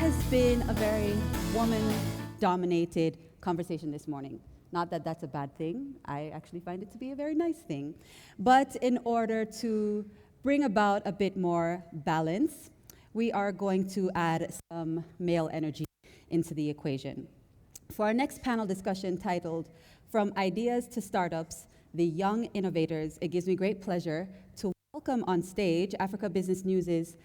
has been a very woman-dominated conversation this morning. Not that that's a bad thing. I actually find it to be a very nice thing. But in order to bring about a bit more balance, we are going to add some male energy into the equation. For our next panel discussion titled, From Ideas to Startups, the Young Innovators, it gives me great pleasure to welcome on stage Africa Business News'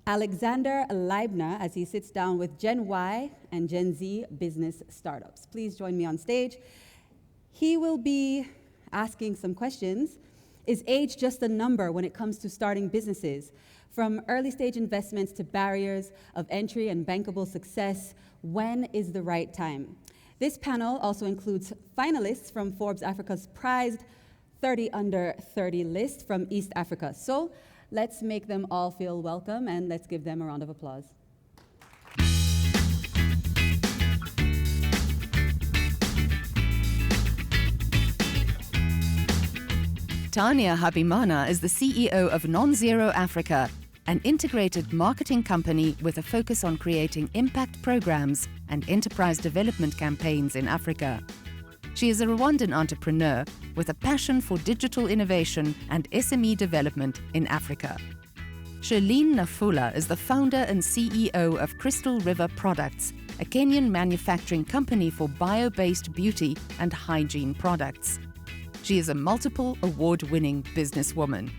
Alexander Leibner as he sits down with Gen Y and Gen Z business startups. Please join me on stage. He will be asking some questions. Is age just a number when it comes to starting businesses? From early stage investments to barriers of entry and bankable success, when is the right time? This panel also includes finalists from Forbes Africa's prized 30 under 30 list from East Africa. So let's make them all feel welcome and let's give them a round of applause. Tanya Habimana is the CEO of Non-Zero Africa, an integrated marketing company with a focus on creating impact programs and enterprise development campaigns in Africa. She is a Rwandan entrepreneur with a passion for digital innovation and SME development in Africa. Charlene Nafula is the founder and CEO of Crystal River Products, a Kenyan manufacturing company for bio-based beauty and hygiene products. She is a multiple award-winning businesswoman.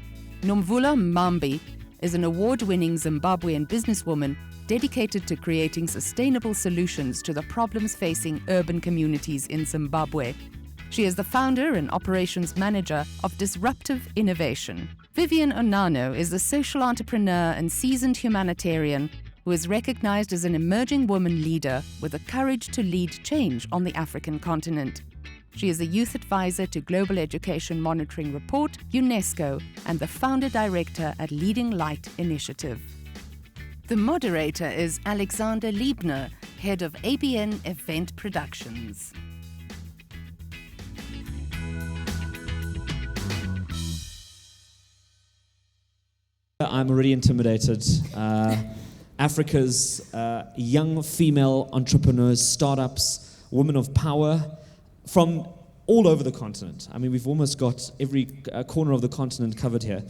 Nomvula Mambi is an award-winning Zimbabwean businesswoman dedicated to creating sustainable solutions to the problems facing urban communities in Zimbabwe. She is the founder and operations manager of Disruptive Innovation. Viviana Nano is a social entrepreneur and seasoned humanitarian who is recognized as an emerging woman leader with the courage to lead change on the African continent. She is a youth advisor to Global Education Monitoring Report, UNESCO, and the founder director at Leading Light Initiative. The moderator is Alexander Leibner, head of ABN Event Productions. I'm already intimidated. Africa's young female entrepreneurs, startups, women of power from all over the continent. I mean, we've almost got every corner of the continent covered here.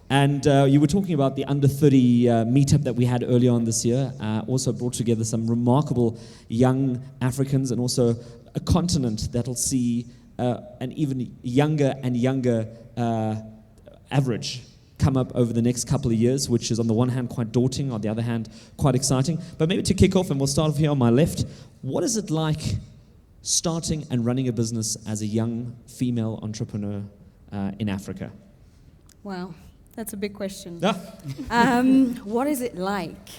And you were talking about the under 30 meetup that we had earlier on this year. Also brought together some remarkable young Africans and also a continent that'll see an even younger and younger average come up over the next couple of years, which is on the one hand quite daunting, on the other hand quite exciting. But maybe to kick off, and we'll start off here on my left, what is it like starting and running a business as a young female entrepreneur in Africa? Wow, that's a big question. Ah. What is it like?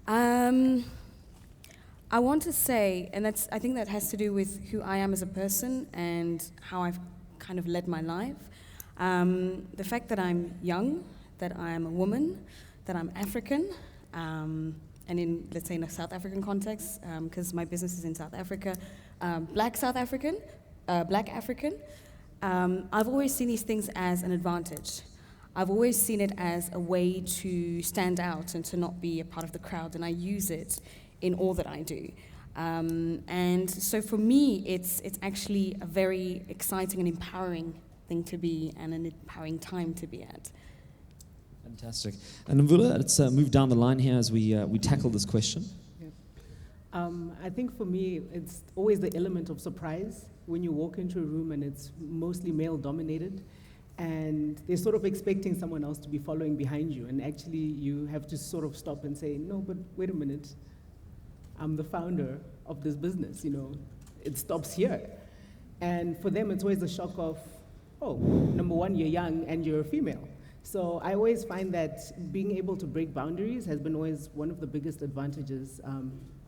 I want to say, and I think that has to do with who I am as a person and how I've kind of led my life. The fact that I'm young, that I'm a woman, that I'm African, and let's say in a South African context, because my business is in South Africa, Black African. I've always seen these things as an advantage. I've always seen it as a way to stand out and to not be a part of the crowd, and I use it in all that I do. And so for me, it's actually a very exciting and empowering thing to be, and an empowering time to be at. Fantastic. And Mvula, let's move down the line here as we tackle this question. I think for me, it's always the element of surprise when you walk into a room and it's mostly male-dominated, and they're sort of expecting someone else to be following behind you, and actually you have to sort of stop and say, no, but wait a minute, I'm the founder of this business, it stops here. And for them, it's always a shock of, oh, number one, you're young and you're a female. So I always find that being able to break boundaries has been always one of the biggest advantages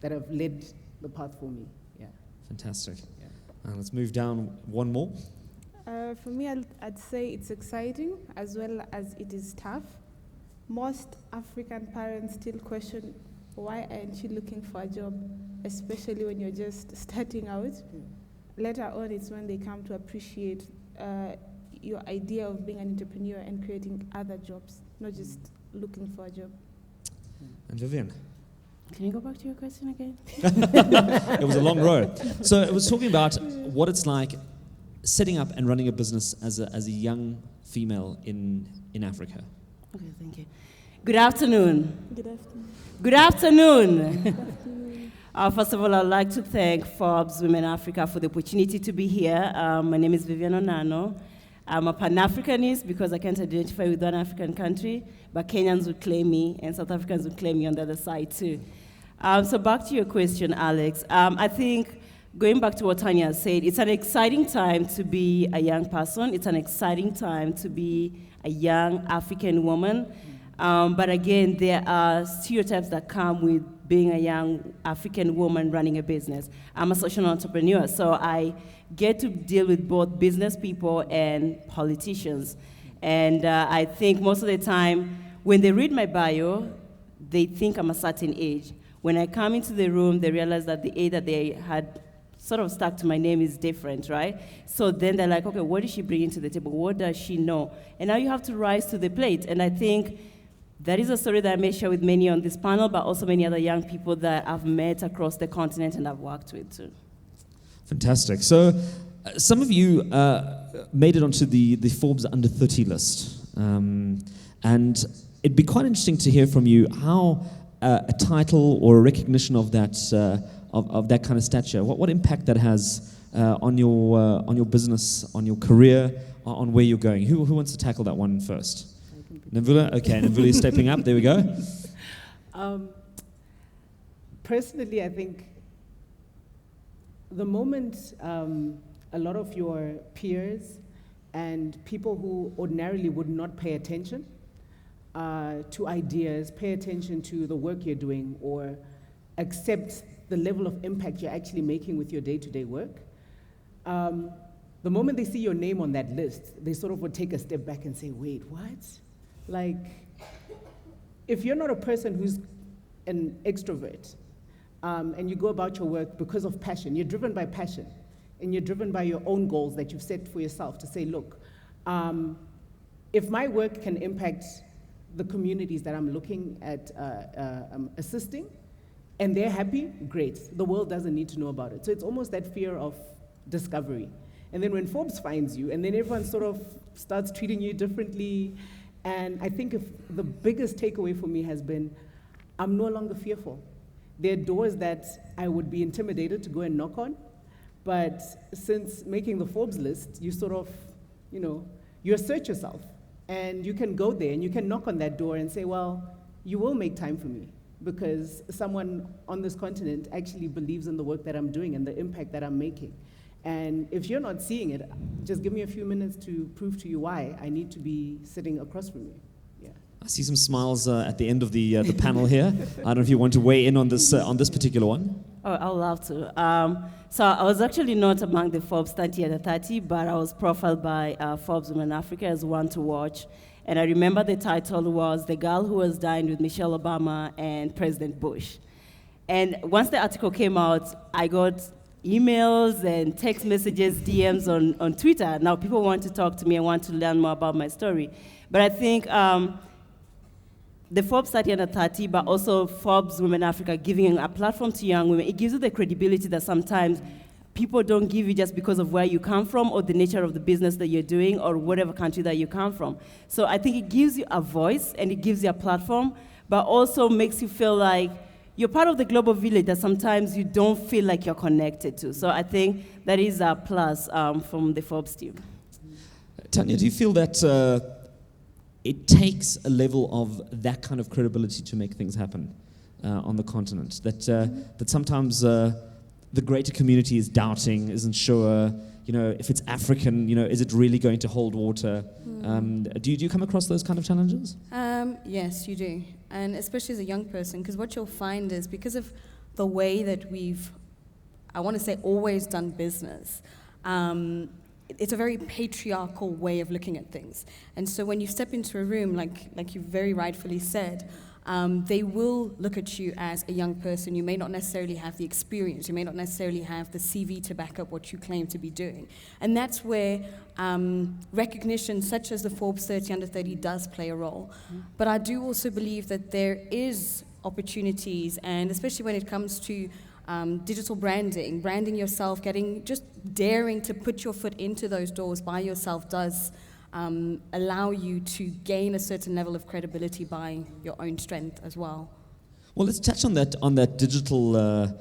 that have led the path for me. Yeah. Fantastic. Yeah. Let's move down one more. For me, I'd say it's exciting as well as it is tough. Most African parents still question, why aren't you looking for a job, especially when you're just starting out? Later on, it's when they come to appreciate your idea of being an entrepreneur and creating other jobs, not just looking for a job. And Vivian? Can you go back to your question again? It was a long row. So it was talking about what it's like setting up and running a business as a young female in Africa. Okay, thank you. Good afternoon. Good afternoon. Good afternoon. First of all, I'd like to thank Forbes Women Africa for the opportunity to be here. My name is Viviana Nano. I'm a Pan-Africanist because I can't identify with one African country, but Kenyans would claim me, and South Africans would claim me on the other side too. So back to your question, Alex. I think going back to what Tanya said, it's an exciting time to be a young person. It's an exciting time to be a young African woman. But again, there are stereotypes that come with being a young African woman running a business. I'm a social entrepreneur, so I get to deal with both business people and politicians. And I think most of the time, when they read my bio, they think I'm a certain age. When I come into the room, they realize that the age that they had sort of stuck to my name is different, right? So then they're like, okay, what is she bringing to the table? What does she know? And now you have to rise to the plate. And I think that is a story that I may share with many on this panel, but also many other young people that I've met across the continent and I've worked with too. Fantastic. So some of you made it onto the Forbes under 30 list. And it'd be quite interesting to hear from you how a title or a recognition of that of that kind of stature, what impact that has on your business, on your career, on where you're going. Who wants to tackle that one first? Navula? Okay, Navula is stepping up. There we go. Personally, I think the moment a lot of your peers and people who ordinarily would not pay attention to ideas, pay attention to the work you're doing, or accept the level of impact you're actually making with your day-to-day work, the moment they see your name on that list, they sort of would take a step back and say, wait, what? Like, if you're not a person who's an extrovert, and you go about your work because of passion, you're driven by passion, and you're driven by your own goals that you've set for yourself to say, look, if my work can impact the communities that I'm looking at assisting, and they're happy, great. The world doesn't need to know about it. So it's almost that fear of discovery. And then when Forbes finds you, and then everyone sort of starts treating you differently, and I think the biggest takeaway for me has been, I'm no longer fearful. There are doors that I would be intimidated to go and knock on, but since making the Forbes list, you sort of, you assert yourself, and you can go there and you can knock on that door and say, well, you will make time for me, because someone on this continent actually believes in the work that I'm doing and the impact that I'm making. And if you're not seeing it, just give me a few minutes to prove to you why I need to be sitting across from you. Yeah. I see some smiles at the end of the panel here. I don't know if you want to weigh in on this particular one. Oh, I'd love to. So I was actually not among the Forbes 30 under 30, but I was profiled by Forbes Women Africa as one to watch. And I remember the title was The Girl Who Was Dined with Michelle Obama and President Bush. And once the article came out, I got emails and text messages, DMs on Twitter. Now people want to talk to me and want to learn more about my story. But I think the Forbes 30 under 30, but also Forbes Women Africa giving a platform to young women, it gives you the credibility that sometimes people don't give you just because of where you come from or the nature of the business that you're doing or whatever country that you come from. So I think it gives you a voice and it gives you a platform, but also makes you feel like you're part of the global village that sometimes you don't feel like you're connected to. So I think that is a plus from the Forbes team. Tanya, do you feel that it takes a level of that kind of credibility to make things happen on the continent? That sometimes the greater community is doubting, isn't sure, if it's African, is it really going to hold water? Do you come across those kind of challenges? Yes, you do. And especially as a young person, because what you'll find is because of the way that we've, I want to say, always done business, it's a very patriarchal way of looking at things. And so when you step into a room, like you very rightfully said, they will look at you as a young person. You may not necessarily have the experience. You may not necessarily have the CV to back up what you claim to be doing. And that's where recognition such as the Forbes 30 under 30 does play a role. But I do also believe that there is opportunities, and especially when it comes to digital branding yourself, just daring to put your foot into those doors by yourself does allow you to gain a certain level of credibility by your own strength as well. Well, let's touch on that digital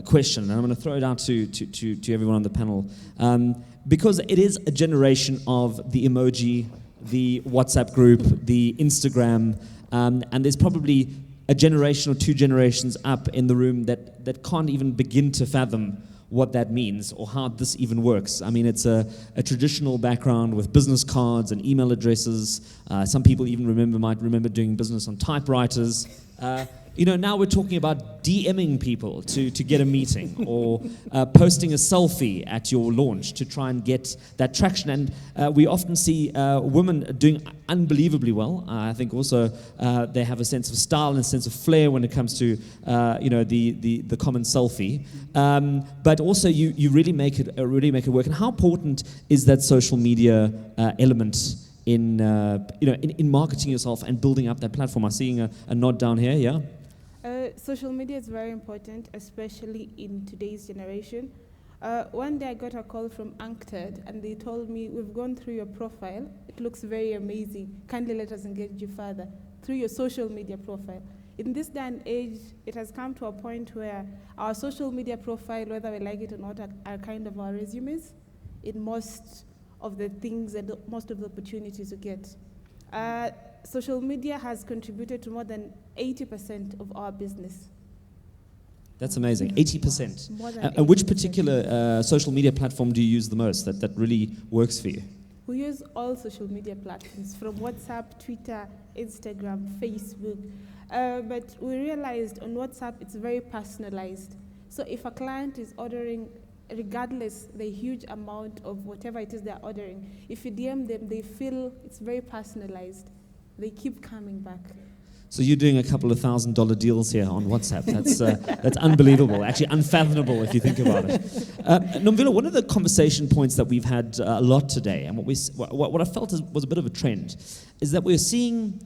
question, and I'm going to throw it out to everyone on the panel, because it is a generation of the emoji, the WhatsApp group, the Instagram, and there's probably a generation or two generations up in the room that can't even begin to fathom what that means or how this even works. I mean, it's a traditional background with business cards and email addresses. Some people even might remember doing business on typewriters. Now we're talking about DMing people to get a meeting, or posting a selfie at your launch to try and get that traction. And we often see women doing unbelievably well. I think also they have a sense of style and a sense of flair when it comes to the common selfie. But also you really make it work. And how important is that social media element in marketing yourself and building up that platform? I'm seeing a nod down here. Yeah. Social media is very important, especially in today's generation. One day I got a call from Ankted, and they told me, we've gone through your profile. It looks very amazing. Kindly let us engage you further through your social media profile. In this day and age, it has come to a point where our social media profile, whether we like it or not, are kind of our resumes in most of the things and most of the opportunities we get. Social media has contributed to more than 80% of our business. That's amazing, 80%. More than And which 80%. particular social media platform do you use the most that really works for you? We use all social media platforms, from WhatsApp, Twitter, Instagram, Facebook. But we realized on WhatsApp it's very personalized. So if a client is ordering, regardless the huge amount of whatever it is they're ordering, if you DM them, they feel it's very personalized. They keep coming back. So you're doing a couple of $1,000 deals here on WhatsApp. That's unbelievable, actually unfathomable if you think about it. Nomvula, one of the conversation points that we've had a lot today, and what I felt was a bit of a trend, is that we're seeing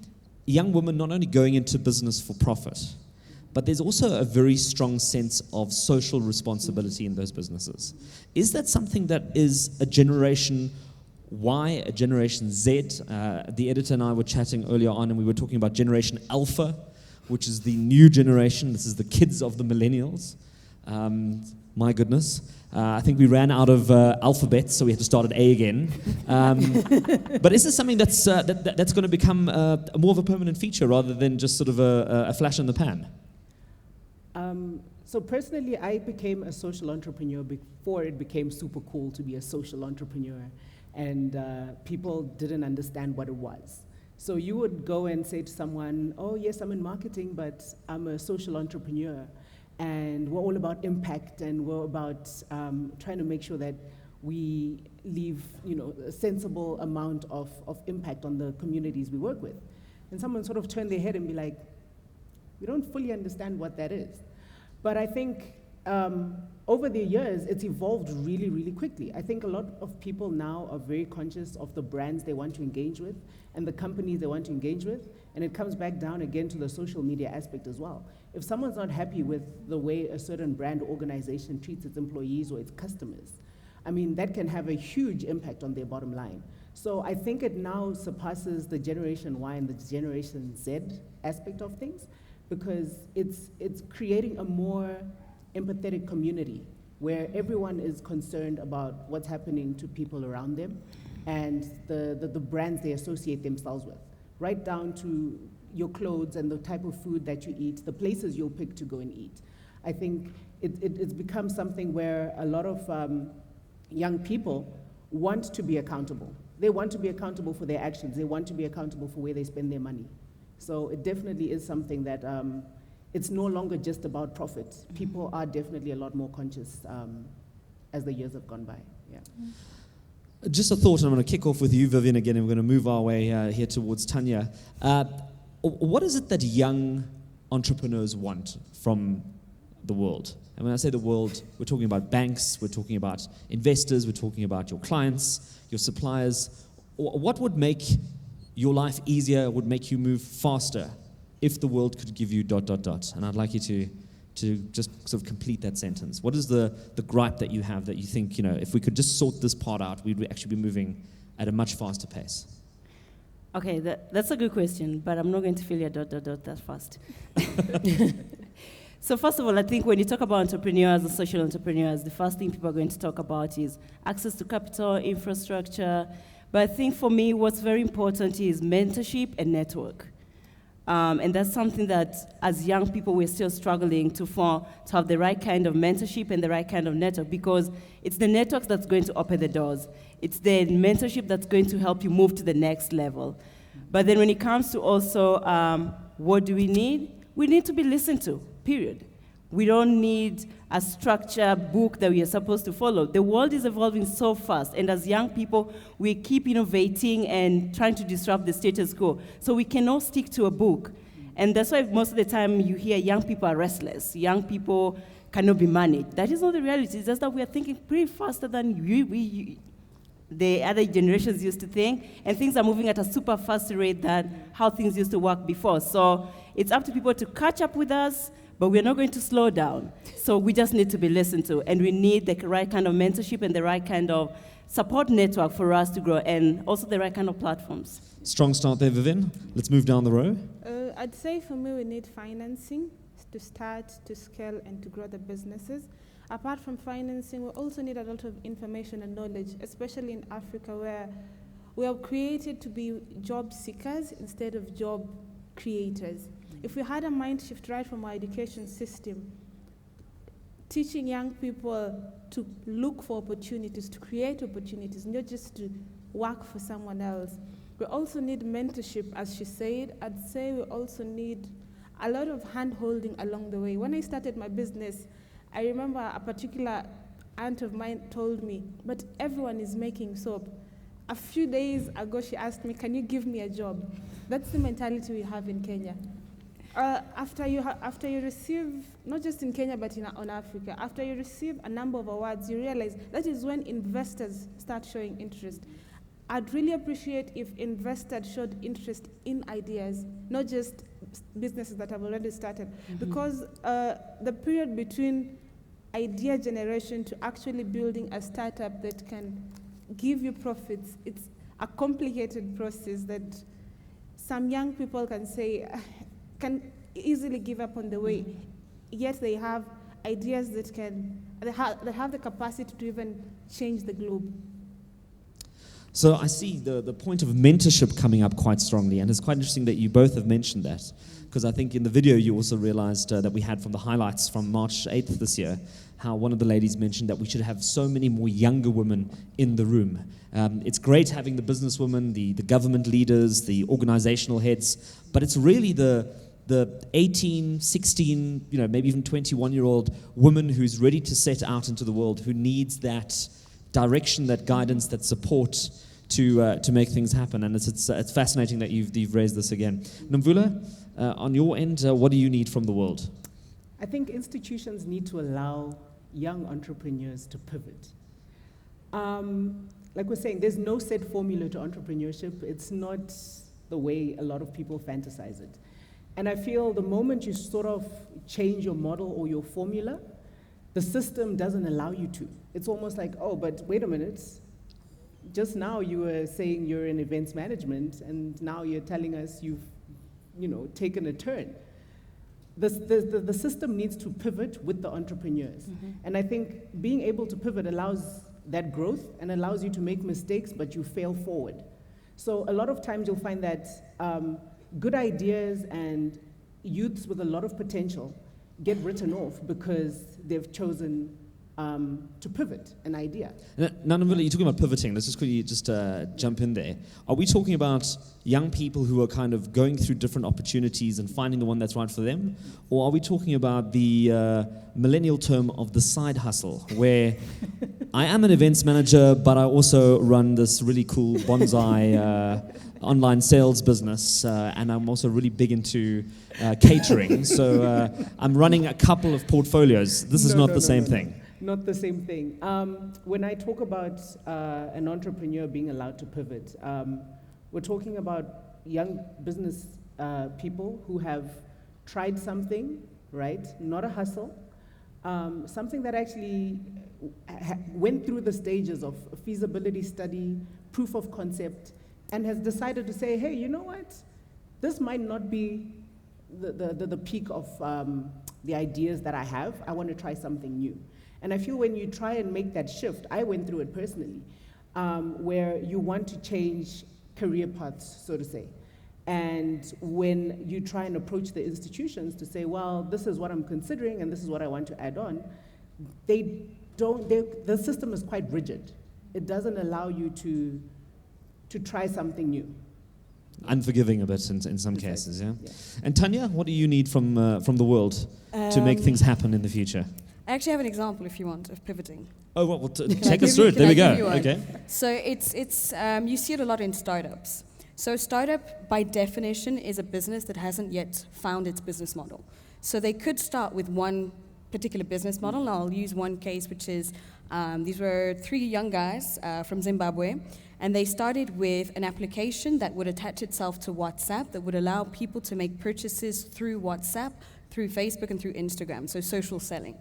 young women not only going into business for profit, but there's also a very strong sense of social responsibility in those businesses. Is that something that is a generation Y, a generation Z? The editor and I were chatting earlier on, and we were talking about Generation Alpha, which is the new generation. This is the kids of the millennials. My goodness. I think we ran out of alphabets, so we had to start at A again. But is this something that's going to become more of a permanent feature rather than just sort of a flash in the pan? So personally, I became a social entrepreneur before it became super cool to be a social entrepreneur. And people didn't understand what it was. So you would go and say to someone, oh yes, I'm in marketing, but I'm a social entrepreneur. And we're all about impact, and we're about trying to make sure that we leave a sensible amount of impact on the communities we work with. And someone sort of turned their head and be like, we don't fully understand what that is. But I think over the years, it's evolved really, really quickly. I think a lot of people now are very conscious of the brands they want to engage with and the companies they want to engage with, and it comes back down again to the social media aspect as well. If someone's not happy with the way a certain brand or organization treats its employees or its customers, I mean, that can have a huge impact on their bottom line. So I think it now surpasses the Generation Y and the Generation Z aspect of things, because it's creating a more empathetic community where everyone is concerned about what's happening to people around them and the brands they associate themselves with, right down to your clothes and the type of food that you eat, the places you'll pick to go and eat. I think it's become something where a lot of young people want to be accountable. They want to be accountable for their actions. They want to be accountable for where they spend their money. So it definitely is something that it's no longer just about profit. People are definitely a lot more conscious as the years have gone by. Yeah. Just a thought, and I'm going to kick off with you, Vivian, again, and we're going to move our way here towards Tanya. What is it that young entrepreneurs want from the world? And when I say the world, we're talking about banks, we're talking about investors, we're talking about your clients, your suppliers. What would make your life easier, would make you move faster if the world could give you ... And I'd like you to just sort of complete that sentence. What is the gripe that you have that you think, if we could just sort this part out, we'd actually be moving at a much faster pace? Okay, that's a good question, but I'm not going to fill your ... that fast. So first of all, I think when you talk about entrepreneurs and social entrepreneurs, the first thing people are going to talk about is access to capital, infrastructure. But I think for me, what's very important is mentorship and network. And that's something that, as young people, we're still struggling to have the right kind of mentorship and the right kind of network, because it's the networks that's going to open the doors. It's the mentorship that's going to help you move to the next level. But then when it comes to also what do we need? We need to be listened to, period. We don't need a structured book that we are supposed to follow. The world is evolving so fast, and as young people, we keep innovating and trying to disrupt the status quo. So we cannot stick to a book. And that's why most of the time you hear young people are restless. Young people cannot be managed. That is not the reality. It's just that we are thinking pretty faster than the other generations used to think, and things are moving at a super fast rate than how things used to work before. So it's up to people to catch up with us, but we're not going to slow down. So we just need to be listened to, and we need the right kind of mentorship and the right kind of support network for us to grow, and also the right kind of platforms. Strong start there, Vivian. Let's move down the row. I'd say for me, we need financing to start, to scale, and to grow the businesses. Apart from financing, we also need a lot of information and knowledge, especially in Africa, where we are created to be job seekers instead of job creators. If we had a mind shift right from our education system, teaching young people to look for opportunities, to create opportunities, not just to work for someone else. We also need mentorship, as she said. I'd say we also need a lot of hand-holding along the way. When I started my business, I remember a particular aunt of mine told me, but everyone is making soap. A few days ago, she asked me, can you give me a job? That's the mentality we have in Kenya. After you receive, not just in Kenya, but on Africa, after you receive a number of awards, you realize that is when investors start showing interest. I'd really appreciate if investors showed interest in ideas, not just businesses that have already started. Because the period between idea generation to actually building a startup that can give you profits, it's a complicated process that some young people can easily give up on the way, yet they have ideas that they have the capacity to even change the globe. So I see the point of mentorship coming up quite strongly, and it's quite interesting that you both have mentioned that, because I think in the video you also realized that we had from the highlights from March 8th this year, how one of the ladies mentioned that we should have so many more younger women in the room. It's great having the businesswomen, the government leaders, the organizational heads, but it's really the 18, 16, maybe even 21-year-old woman who's ready to set out into the world, who needs that direction, that guidance, that support to make things happen. And it's fascinating that you've raised this again. Nomvula, on your end, what do you need from the world? I think institutions need to allow young entrepreneurs to pivot. Like we're saying, there's no set formula to entrepreneurship. It's not the way a lot of people fantasize it. And I feel the moment you sort of change your model or your formula, the system doesn't allow you to. It's almost like, oh, but wait a minute. Just now you were saying you're in events management, and now you're telling us you've, taken a turn. The system needs to pivot with the entrepreneurs. And I think being able to pivot allows that growth and allows you to make mistakes, but you fail forward. So a lot of times you'll find that good ideas and youths with a lot of potential get written off because they've chosen to pivot an idea. Now, you're talking about pivoting. Let's just quickly jump in there. Are we talking about young people who are kind of going through different opportunities and finding the one that's right for them? Or are we talking about the millennial term of the side hustle, where I am an events manager, but I also run this really cool bonsai online sales business, and I'm also really big into catering. So I'm running a couple of portfolios. This is not the same thing. Not the same thing. When I talk about an entrepreneur being allowed to pivot, we're talking about young business people who have tried something, right? Not a hustle, something that actually went through the stages of feasibility study, proof of concept, and has decided to say, hey, you know what? This might not be the peak of the ideas that I have. I want to try something new. And I feel when you try and make that shift, I went through it personally, where you want to change career paths, so to say. And when you try and approach the institutions to say, well, this is what I'm considering and this is what I want to add on, the system is quite rigid. It doesn't allow you to try something new. Unforgiving a bit in some cases, yeah? And Tanya, what do you need from the world to make things happen in the future? I actually have an example, if you want, of pivoting. Oh, well, take us through it. There we go. Okay. So it's you see it a lot in startups. So a startup, by definition, is a business that hasn't yet found its business model. So they could start with one particular business model. And I'll use one case, which is these were 3 young guys from Zimbabwe, and they started with an application that would attach itself to WhatsApp that would allow people to make purchases through WhatsApp, through Facebook, and through Instagram, so social selling.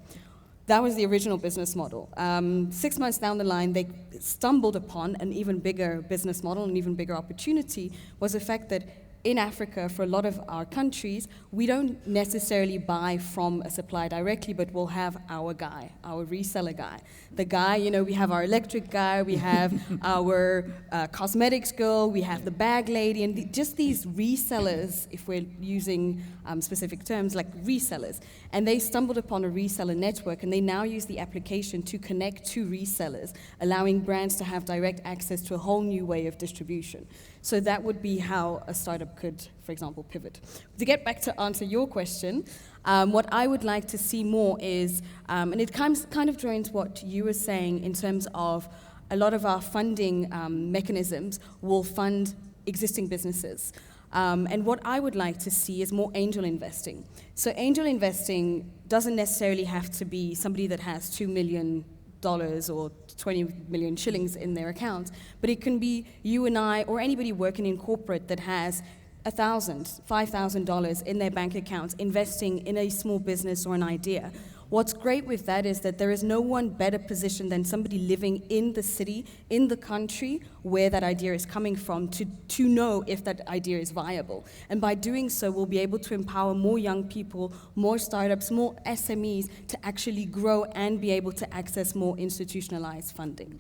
That was the original business model. 6 months down the line, they stumbled upon an even bigger business model, an even bigger opportunity, was the fact that in Africa, for a lot of our countries, we don't necessarily buy from a supplier directly, but we'll have our guy, our reseller guy. The guy, we have our electric guy, we have our cosmetics girl, we have the bag lady, and just these resellers, if we're using specific terms, like resellers. And they stumbled upon a reseller network, and they now use the application to connect to resellers, allowing brands to have direct access to a whole new way of distribution. So that would be how a startup could, for example, pivot. To get back to answer your question, what I would like to see more is, and it kind of joins what you were saying in terms of a lot of our funding mechanisms will fund existing businesses. And what I would like to see is more angel investing. So angel investing doesn't necessarily have to be somebody that has $2 million or 20 million shillings in their account, but it can be you and I or anybody working in corporate that has $1,000, $5,000 in their bank accounts investing in a small business or an idea. What's great with that is that there is no one better positioned than somebody living in the city, in the country where that idea is coming from to know if that idea is viable. And by doing so, we'll be able to empower more young people, more startups, more SMEs to actually grow and be able to access more institutionalized funding.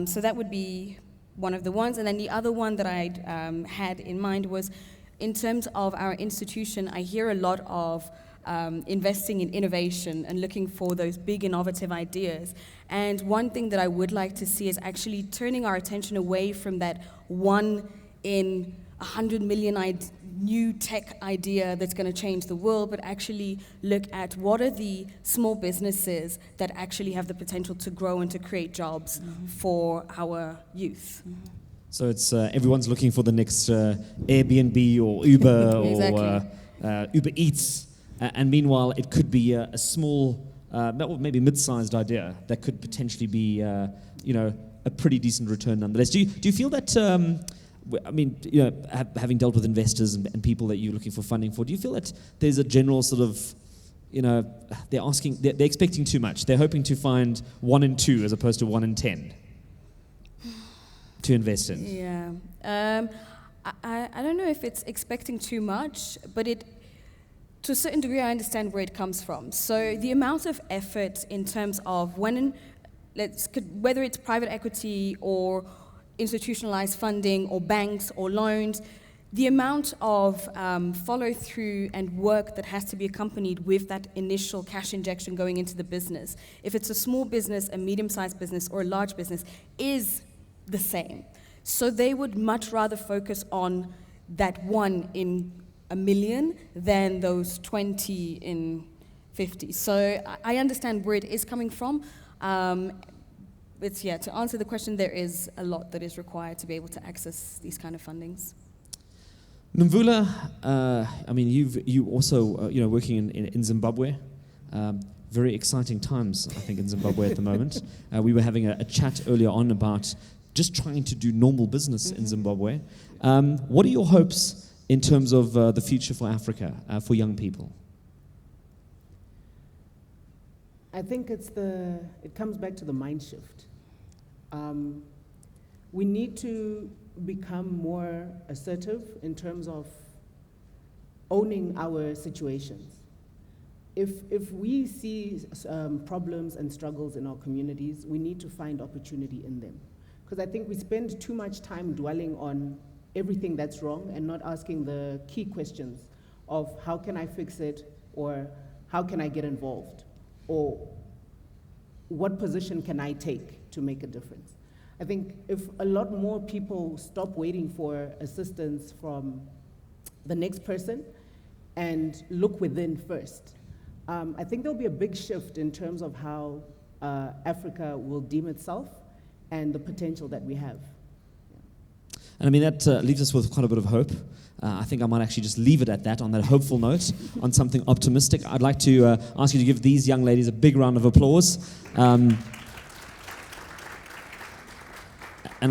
So that would be one of the ones. And then the other one that I had in mind was in terms of our institution, I hear a lot of investing in innovation and looking for those big innovative ideas. And one thing that I would like to see is actually turning our attention away from that 1 in 100 million new tech idea that's going to change the world, but actually look at what are the small businesses that actually have the potential to grow and to create jobs for our youth. So it's everyone's looking for the next Airbnb or Uber Exactly. or Uber Eats. And meanwhile, it could be a small, maybe mid-sized idea that could potentially be, a pretty decent return nonetheless. Do you feel that, having dealt with investors and people that you're looking for funding for, do you feel that there's a general sort of, they're expecting too much? They're hoping to find 1 in 2 as opposed to 1 in 10 to invest in. Yeah. I don't know if it's expecting too much, but to a certain degree, I understand where it comes from. So the amount of effort in terms of whether it's private equity or institutionalized funding or banks or loans, the amount of follow-through and work that has to be accompanied with that initial cash injection going into the business, if it's a small business, a medium-sized business, or a large business, is the same. So they would much rather focus on that 1 in a million than those 20 in 50. So I understand where it is coming from. To answer the question, there is a lot that is required to be able to access these kind of fundings. Nomvula, you also working in Zimbabwe. Very exciting times, I think, in Zimbabwe at the moment. We were having a chat earlier on about just trying to do normal business in Zimbabwe. What are your hopes in terms of the future for Africa, for young people? I think it comes back to the mind shift. We need to become more assertive in terms of owning our situations. If we see problems and struggles in our communities, we need to find opportunity in them. Because I think we spend too much time dwelling on everything that's wrong and not asking the key questions of how can I fix it, or how can I get involved, or what position can I take to make a difference. I think if a lot more people stop waiting for assistance from the next person and look within first, I think there'll be a big shift in terms of how Africa will deem itself and the potential that we have. And I mean, that leaves us with quite a bit of hope. I think I might actually just leave it at that, on that hopeful note, on something optimistic. I'd like to ask you to give these young ladies a big round of applause. And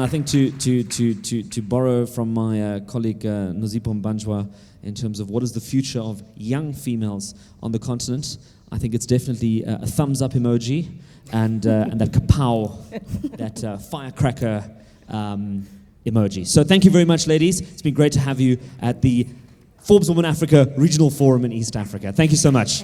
I think to borrow from my colleague Nozipho Mbanjwa in terms of what is the future of young females on the continent, I think it's definitely a thumbs up emoji and that kapow, that firecracker emoji. So thank you very much, ladies. It's been great to have you at the Forbes Women Africa Regional Forum in East Africa. Thank you so much.